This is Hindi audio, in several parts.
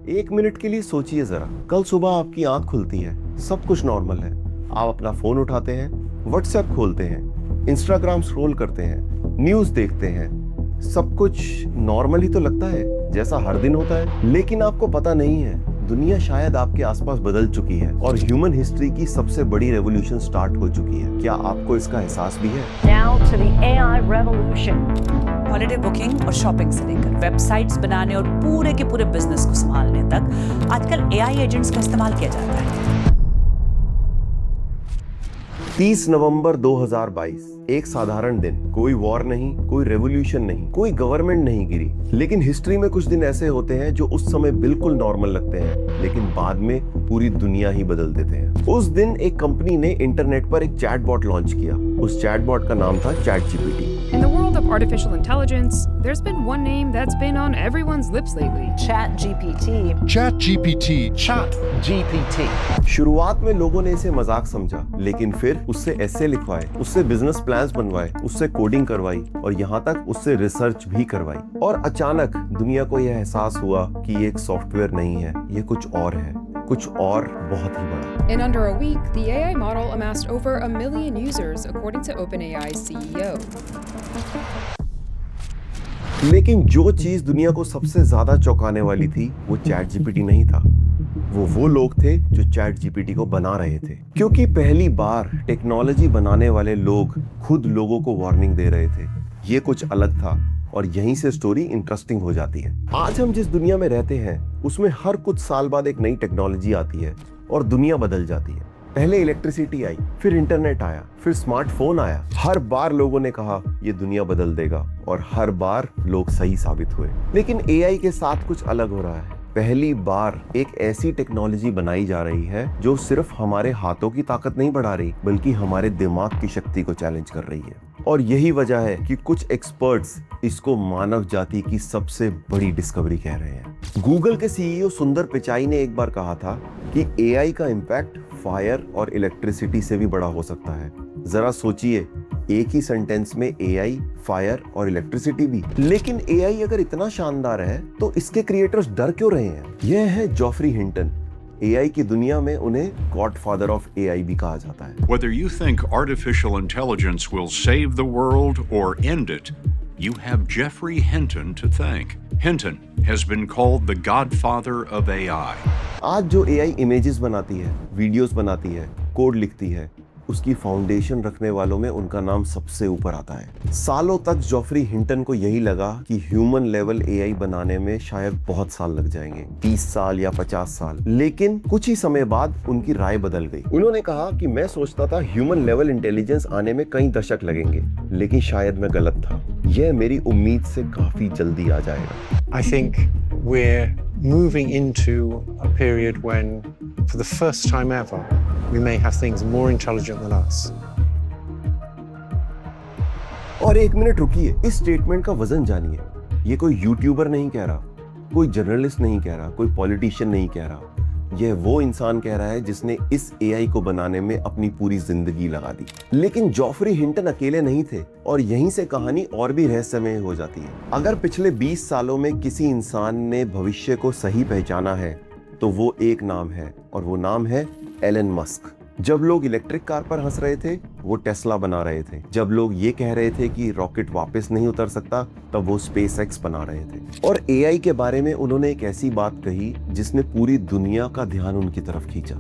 एक मिनट के लिए सोचिए जरा, कल सुबह आपकी आंख खुलती है, सब कुछ नॉर्मल है। आप अपना फोन उठाते हैं, व्हाट्सएप खोलते हैं, इंस्टाग्राम स्क्रॉल करते हैं, न्यूज देखते हैं, सब कुछ नॉर्मल ही तो लगता है, जैसा हर दिन होता है। लेकिन आपको पता नहीं है, दुनिया शायद आपके आसपास बदल चुकी है और ह्यूमन हिस्ट्री की सबसे बड़ी रेवोल्यूशन स्टार्ट हो चुकी है। क्या आपको इसका एहसास भी है? Now to the AI revolution. Holiday booking और शॉपिंग से लेकर वेबसाइट्स बनाने और पूरे के पूरे बिजनेस को संभालने तक आजकल एआई एजेंट्स का इस्तेमाल किया जाता है। 30 नवंबर 2022, एक साधारण दिन। कोई वॉर नहीं, कोई रेवोल्यूशन नहीं, कोई गवर्नमेंट नहीं गिरी। लेकिन हिस्ट्री में कुछ दिन ऐसे होते हैं जो उस समय बिल्कुल नॉर्मल लगते हैं, लेकिन बाद में पूरी दुनिया ही बदल देते हैं। उस दिन एक कंपनी ने इंटरनेट पर एक चैटबॉट लॉन्च किया। उस चैटबॉट का नाम था ChatGPT। In the world of artificial intelligence, there's been one name that's been on everyone's lips lately. ChatGPT. ChatGPT. ChatGPT. शुरुआत में लोगों ने इसे मजाक समझा, लेकिन फिर उससे ऐसे लिखवाए, उससे बिजनेस प्लान्स बनवाए, उससे कोडिंग करवाई और यहाँ तक उससे रिसर्च भी करवाई। और अचानक दुनिया को यह एहसास हुआ कि ये एक सॉफ्टवेयर नहीं है, ये कुछ और है, कुछ और बहुत ही बड़ा। In under a week, the AI model amassed over 1 million users, according to OpenAI's CEO. लेकिन जो चीज दुनिया को सबसे ज्यादा चौंकाने वाली थी, वो ChatGPT नहीं था। वो लोग थे जो ChatGPT को बना रहे थे। क्योंकि पहली बार टेक्नोलॉजी बनाने वाले लोग खुद लोगों को वार्निंग दे रहे थे। ये कुछ अलग था और यहीं से स्टोरी इंटरेस्टिंग हो जाती है। आज हम जिस दुनिया में रहते हैं, उसमें हर कुछ साल बाद एक नई टेक्नोलॉजी आती है और दुनिया बदल जाती है। पहले इलेक्ट्रिसिटी आई, फिर इंटरनेट आया, फिर स्मार्टफोन आया। हर बार लोगों ने कहा ये दुनिया बदल देगा और हर बार लोग सही साबित हुए। लेकिन AI के साथ कुछ अलग हो रहा है। पहली बार एक ऐसी टेक्नोलॉजी बनाई जा रही है जो सिर्फ हमारे हाथों की ताकत नहीं बढ़ा रही, बल्कि हमारे दिमाग की शक्ति को चैलेंज कर रही है। और यही वजह है कि कुछ एक्सपर्ट्स इसको मानव जाति की सबसे बड़ी डिस्कवरी कह रहे हैं। गूगल के CEO सुंदर पिचाई ने एक बार कहा था कि AI का इम्पैक्ट फायर और इलेक्ट्रिसिटी से भी बड़ा हो सकता है। जरा सोचिए, एक ही सेंटेंस में AI, फायर और इलेक्ट्रिसिटी भी। लेकिन AI अगर इतना शानदार है तो इसके क्रिएटर्स डर क्यों रहे हैं? यह है जॉफ्री हिंटन। AI की दुनिया में उन्हें गॉडफादर ऑफ AI भी कहा जाता है। Whether you think artificial intelligence will save the world or end it, you have Geoffrey Hinton to thank. Hinton has been called the godfather of AI. आज जो AI इमेजेस बनाती है, वीडियोस बनाती है, कोड लिखती है, उसकी फाउंडेशन रखने वालों में उनका नाम सबसे ऊपर आता है। सालों तक जॉफ्री हिंटन को यही लगा कि ह्यूमन लेवल AI बनाने में शायद बहुत साल लग जाएंगे, 30 साल या 50 साल। लेकिन कुछ ही समय बाद उनकी राय बदल गई। उन्होंने कहा कि मैं सोचता था ह्यूमन लेवल इंटेलिजेंस आने में कई दशक लगेंगे, लेकिन शायद मैं गलत था। यह मेरी उम्मीद से काफी जल्दी आ जाएगा। I think we're moving into a period when, for the first time ever, we may have things more intelligent than us. और एक मिनट रुकिए, इस स्टेटमेंट का वजन जानिए। ये कोई यूट्यूबर नहीं कह रहा, कोई जर्नलिस्ट नहीं कह रहा, कोई पॉलिटिशियन नहीं कह रहा। यह वो इंसान कह रहा है जिसने इस AI को बनाने में अपनी पूरी जिंदगी लगा दी। लेकिन जॉफ्री हिंटन अकेले नहीं थे और यहीं से कहानी और भी रहस्यमय हो जाती है। अगर पिछले 20 सालों में किसी इंसान ने भविष्य को सही पहचाना है तो वो एक नाम है और वो नाम है एलन मस्क। जब लोग इलेक्ट्रिक कार पर हंस रहे थे, वो टेस्ला बना रहे थे। जब लोग ये कह रहे थे कि रॉकेट वापस नहीं उतर सकता, तब वो SpaceX बना रहे थे। और AI के बारे में उन्होंने एक ऐसी बात कही जिसने पूरी दुनिया का ध्यान उनकी तरफ खींचा।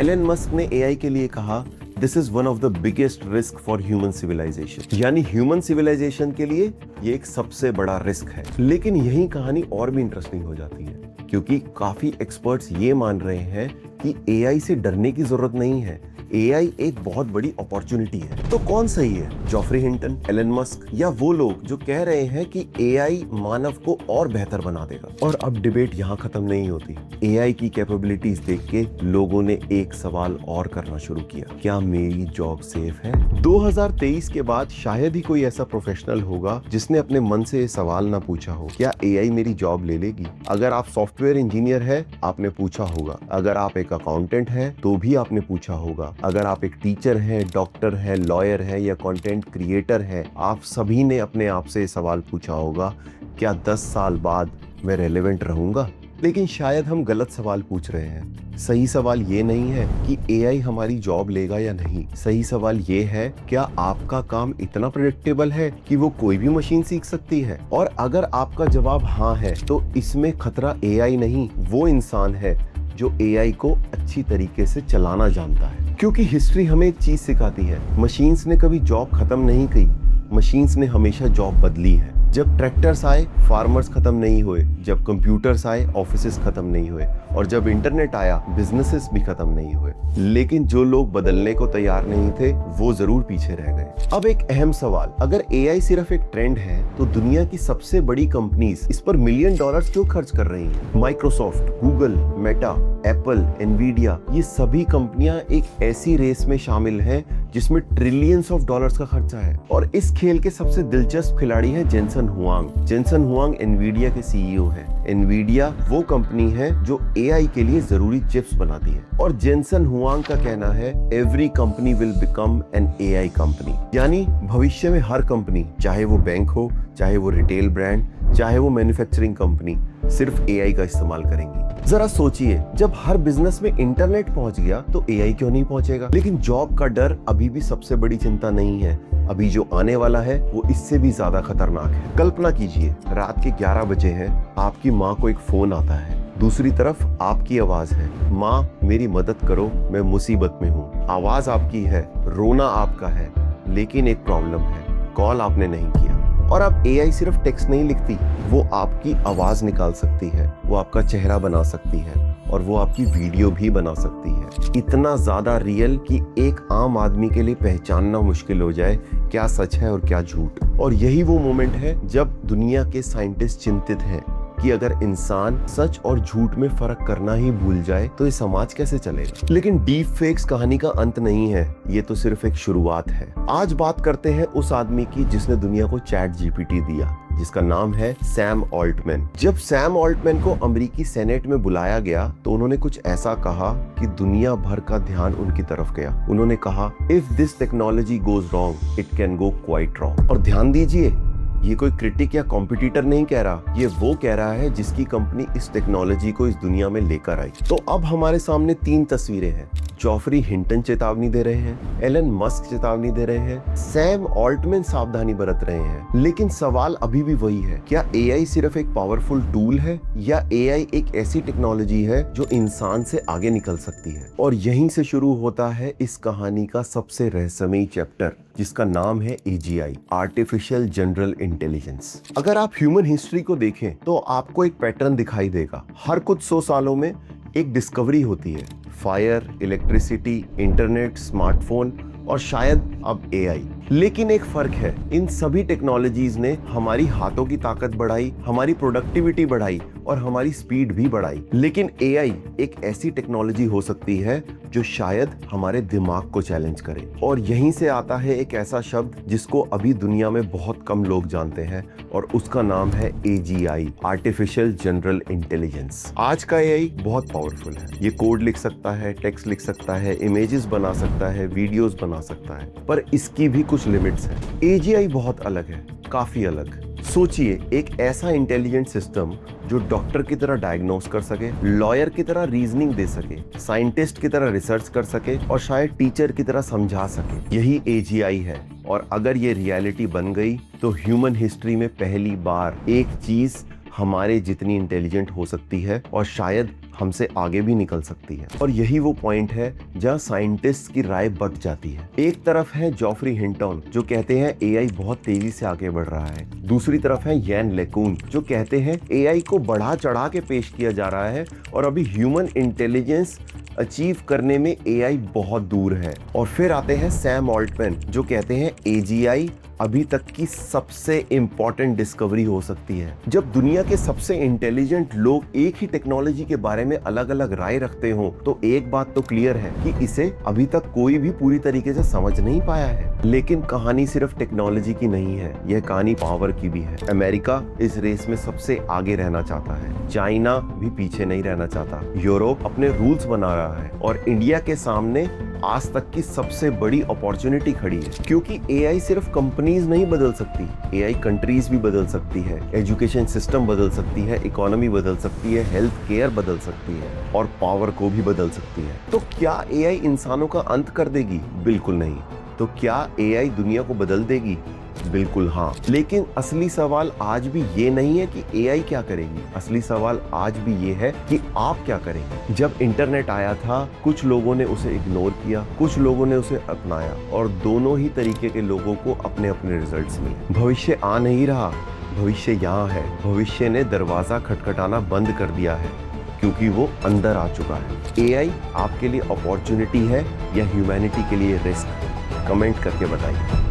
एलन मस्क ने AI के लिए कहा, this is one of the biggest risk for human civilisation. यानी ह्यूमन सिविलाइजेशन के लिए ये एक सबसे बड़ा रिस्क है। लेकिन यही कहानी और भी इंटरेस्टिंग हो जाती है, क्योंकि काफी एक्सपर्ट्स ये मान रहे हैं कि AI से डरने की जरूरत नहीं है। AI एक बहुत बड़ी अपॉर्चुनिटी है। तो कौन सही है, जॉफ्री हिंटन, एलन मस्क या वो लोग जो कह रहे हैं कि AI मानव को और बेहतर बना देगा? और अब डिबेट यहाँ खत्म नहीं होती। AI की कैपेबिलिटीज देख के लोगों ने एक सवाल और करना शुरू किया, क्या मेरी जॉब सेफ है? 2023 के बाद शायद ही कोई ऐसा प्रोफेशनल होगा जिसने अपने मन से ये सवाल ना पूछा हो, क्या AI मेरी जॉब ले लेगी? अगर आप सॉफ्टवेयर इंजीनियर है, आपने पूछा होगा। अगर आप एक अकाउंटेंट है तो भी आपने पूछा होगा। अगर आप एक टीचर हैं, डॉक्टर हैं, लॉयर हैं या कंटेंट क्रिएटर हैं, आप सभी ने अपने आप से सवाल पूछा होगा, क्या 10 साल बाद मैं रेलेवेंट रहूंगा? लेकिन शायद हम गलत सवाल पूछ रहे हैं। सही सवाल ये नहीं है कि एआई हमारी जॉब लेगा या नहीं। सही सवाल ये है, क्या आपका काम इतना प्रेडिक्टेबल है कि वो कोई भी मशीन सीख सकती है? और अगर आपका जवाब हाँ है, तो इसमें खतरा एआई नहीं, वो इंसान है जो एआई को अच्छी तरीके से चलाना जानता है। क्योंकि हिस्ट्री हमें एक चीज सिखाती है, मशीन्स ने कभी जॉब खत्म नहीं की, मशीन्स ने हमेशा जॉब बदली है। जब ट्रैक्टर्स आए, फार्मर्स खत्म नहीं हुए। जब कंप्यूटर्स आए, ऑफिसेस खत्म नहीं हुए। और जब इंटरनेट आया, बिजनेसेस भी खत्म नहीं हुए। लेकिन जो लोग बदलने को तैयार नहीं थे, वो जरूर पीछे रह गए। अब एक अहम सवाल, अगर एआई सिर्फ एक ट्रेंड है, तो दुनिया की सबसे बड़ी कंपनीज इस पर $1 मिलियन क्यों खर्च कर रही हैं? Microsoft, Google, Meta, Apple, Nvidia, ये सभी कंपनियां एक ऐसी रेस में शामिल हैं जिसमें ट्रिलियंस ऑफ डॉलर्स का खर्चा है। और इस खेल के सबसे दिलचस्प खिलाड़ी है Jensen Huang. Jensen Huang Nvidia के सीईओ हैं। एनवीडिया वो कंपनी है जो एआई के लिए जरूरी चिप्स बनाती है। और जेनसन हुआंग का कहना है, every company will become an AI company. यानी भविष्य में हर कंपनी, चाहे वो बैंक हो, चाहे वो रिटेल ब्रांड, चाहे वो मैन्युफैक्चरिंग कंपनी, सिर्फ एआई का इस्तेमाल करेंगी। जरा सोचिए, जब हर बिजनेस में इंटरनेट पहुंच गया तो एआई क्यों नहीं पहुंचेगा? लेकिन जॉब का डर अभी भी सबसे बड़ी चिंता नहीं है। अभी जो आने वाला है वो इससे भी ज्यादा खतरनाक है। कल्पना कीजिए, रात के 11 बजे हैं, आपकी माँ को एक फोन आता है, दूसरी तरफ आपकी आवाज है, माँ मेरी मदद करो, मैं मुसीबत में हूँ। आवाज आपकी है, रोना आपका है, लेकिन एक प्रॉब्लम है, कॉल आपने नहीं किया। और अब एआई सिर्फ टेक्स्ट नहीं लिखती, वो आपकी आवाज निकाल सकती है, वो आपका चेहरा बना सकती है, और वो आपकी वीडियो भी बना सकती है। इतना ज्यादा रियल कि एक आम आदमी के लिए पहचानना मुश्किल हो जाए क्या सच है और क्या झूठ। और यही वो मोमेंट है जब दुनिया के साइंटिस्ट चिंतित हैं कि अगर इंसान सच और झूठ में फर्क करना ही भूल जाए तो ये समाज कैसे चलेगा। लेकिन डीप फेक्स कहानी का अंत नहीं है, ये तो सिर्फ एक शुरुआत है। आज बात करते हैं उस आदमी की जिसने दुनिया को चैट जीपीटी दिया, जिसका नाम है सैम ऑल्टमैन। जब सैम ऑल्टमैन को अमेरिकी सेनेट में बुलाया गया तो उन्होंने कुछ ऐसा कहा कि दुनिया भर का ध्यान उनकी तरफ गया। उन्होंने कहा, if this technology goes wrong, it can go quite wrong. और ध्यान दीजिए, ये कोई क्रिटिक या कॉम्पिटिटर नहीं कह रहा, ये वो कह रहा है जिसकी कंपनी इस टेक्नोलॉजी को इस दुनिया में लेकर आई। तो अब हमारे सामने 3 तस्वीरें हैं। जॉफरी हिंटन चेतावनी दे रहे हैं, एलन मस्क चेतावनी दे रहे हैं, सैम ऑल्टमैन सावधानी बरत रहे हैं। लेकिन सवाल अभी भी वही है, क्या एआई सिर्फ एक पावरफुल टूल है या एआई एक ऐसी टेक्नोलॉजी है जो इंसान से आगे निकल सकती है? और यहीं से शुरू होता है इस कहानी का सबसे रहस्यमयी चैप्टर, जिसका नाम है AGI, आर्टिफिशियल जनरल इंटेलिजेंस। अगर आप ह्यूमन हिस्ट्री को देखें तो आपको एक पैटर्न दिखाई देगा। हर कुछ 100 सालों में एक डिस्कवरी होती है, फायर, इलेक्ट्रिसिटी, इंटरनेट, स्मार्टफोन और शायद अब एआई। लेकिन एक फर्क है, इन सभी टेक्नोलॉजीज ने हमारी हाथों की ताकत बढ़ाई, हमारी प्रोडक्टिविटी बढ़ाई और हमारी स्पीड भी बढ़ाई। लेकिन एआई एक ऐसी टेक्नोलॉजी हो सकती है जो शायद हमारे दिमाग को चैलेंज करे। और यहीं से आता है एक ऐसा शब्द जिसको अभी दुनिया में बहुत कम लोग जानते हैं, और उसका नाम है AGI, आर्टिफिशियल जनरल इंटेलिजेंस। आज का एआई बहुत पावरफुल है। ये कोड लिख सकता है, टेक्स्ट लिख सकता है, इमेजेस बना सकता है, वीडियोस बना सकता है, पर इसकी भी कुछ लिमिट्स हैं। AGI बहुत अलग है, काफी अलग। सोचिए, एक ऐसा इंटेलिजेंट सिस्टम जो डॉक्टर की तरह डायग्नोस कर सके, लॉयर की तरह रीजनिंग दे सके, साइंटिस्ट की तरह रिसर्च कर सके और शायद टीचर की तरह समझा सके। यही AGI है। और अगर ये रियलिटी बन गई तो ह्यूमन हिस्ट्री में पहली बार एक चीज हमारे जितनी इंटेलिजेंट हो सकती है और शायद हमसे आगे भी निकल सकती है। और यही वो पॉइंट है जहां साइंटिस्ट की राय बट जाती है। एक तरफ है जॉफरी हिंटन जो कहते हैं एआई बहुत तेजी से आगे बढ़ रहा है, दूसरी तरफ है यान लेकुन जो कहते हैं एआई को बढ़ा चढ़ा के पेश किया जा रहा है और अभी ह्यूमन इंटेलिजेंस अचीव करने में एआई बहुत दूर है। और फिर आते हैं सैम ऑल्टमैन जो कहते हैं AGI अभी तक की सबसे इंपॉर्टेंट डिस्कवरी हो सकती है। जब दुनिया के सबसे इंटेलिजेंट लोग एक ही टेक्नोलॉजी के बारे में अलग अलग राय रखते हो तो एक बात तो क्लियर है कि इसे अभी तक कोई भी पूरी तरीके से समझ नहीं पाया है। लेकिन कहानी सिर्फ टेक्नोलॉजी की नहीं है, यह कहानी पावर की भी है। अमेरिका इस रेस में सबसे आगे रहना चाहता है, चाइना भी पीछे नहीं रहना चाहता, यूरोप अपने रूल्स बना रहा है और इंडिया के सामने आज तक की सबसे बड़ी अपॉर्चुनिटी खड़ी है, क्योंकि एआई सिर्फ कंपनी कंपनीज नहीं बदल सकती, एआई कंट्रीज भी बदल सकती है, एजुकेशन सिस्टम बदल सकती है, इकोनॉमी बदल सकती है, हेल्थ केयर बदल सकती है और पावर को भी बदल सकती है। तो क्या एआई इंसानों का अंत कर देगी? बिल्कुल नहीं। तो क्या एआई दुनिया को बदल देगी? बिल्कुल हाँ। लेकिन असली सवाल आज भी ये नहीं है कि एआई क्या करेगी, असली सवाल आज भी ये है कि आप क्या करेंगे। जब इंटरनेट आया था कुछ लोगों ने उसे इग्नोर किया, कुछ लोगों ने उसे अपनाया और दोनों ही तरीके के लोगों को अपने अपने रिजल्ट्स मिले। भविष्य आ नहीं रहा, भविष्य यहाँ है। भविष्य ने दरवाजा खटखटाना बंद कर दिया है क्योंकि वो अंदर आ चुका है। एआई आपके लिए अपॉर्चुनिटी है या ह्यूमैनिटी के लिए रिस्क? कमेंट करके बताइए।